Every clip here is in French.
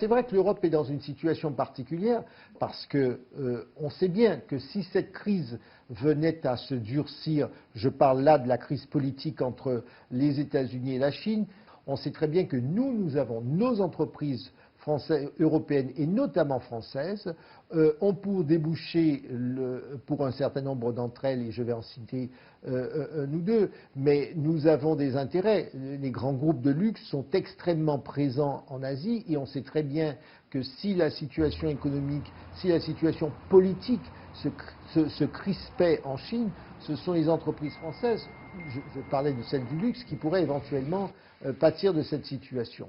C'est vrai que l'Europe est dans une situation particulière parce que on sait bien que si cette crise venait à se durcir, je parle là de la crise politique entre les États-Unis et la Chine, on sait très bien que nous avons nos entreprises françaises, européennes et notamment françaises, ont pour déboucher, pour un certain nombre d'entre elles, et je vais en citer nous deux, mais nous avons des intérêts. Les grands groupes de luxe sont extrêmement présents en Asie et on sait très bien que si la situation économique, si la situation politique se crispait en Chine, ce sont les entreprises françaises, je parlais de celle du luxe, qui pourraient éventuellement pâtir de cette situation.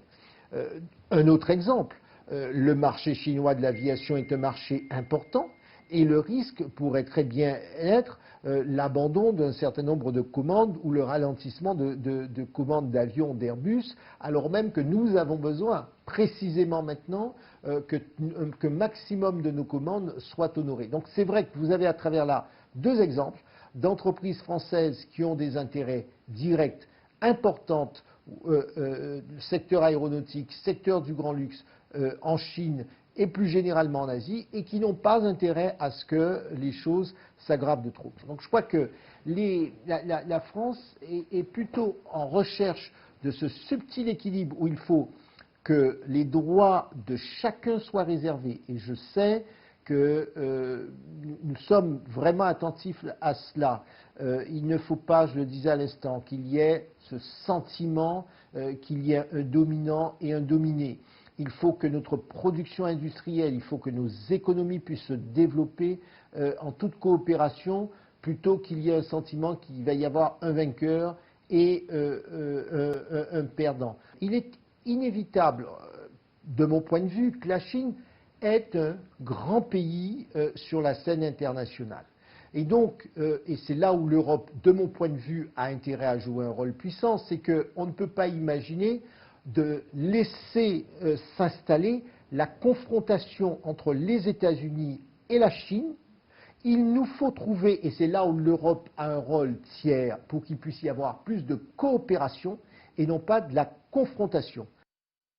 Un autre exemple, le marché chinois de l'aviation est un marché important et le risque pourrait très bien être l'abandon d'un certain nombre de commandes ou le ralentissement de commandes d'avions d'Airbus, alors même que nous avons besoin, précisément maintenant, que maximum de nos commandes soient honorées. Donc c'est vrai que vous avez à travers là deux exemples d'entreprises françaises qui ont des intérêts directs importantes, secteur aéronautique, secteur du grand luxe en Chine et plus généralement en Asie, et qui n'ont pas intérêt à ce que les choses s'aggravent de trop. Donc je crois que la France est plutôt en recherche de ce subtil équilibre où il faut que les droits de chacun soient réservés. Et je sais que nous sommes vraiment attentifs à cela. Il ne faut pas, je le disais à l'instant, qu'il y ait ce sentiment qu'il y ait un dominant et un dominé. Il faut que notre production industrielle, il faut que nos économies puissent se développer en toute coopération, plutôt qu'il y ait un sentiment qu'il va y avoir un vainqueur et un perdant. Il est inévitable, de mon point de vue, que la Chine est un grand pays sur la scène internationale. Et donc, et c'est là où l'Europe, de mon point de vue, a intérêt à jouer un rôle puissant, c'est qu'on ne peut pas imaginer de laisser s'installer la confrontation entre les États-Unis et la Chine. Il nous faut trouver, et c'est là où l'Europe a un rôle tiers, pour qu'il puisse y avoir plus de coopération et non pas de la confrontation.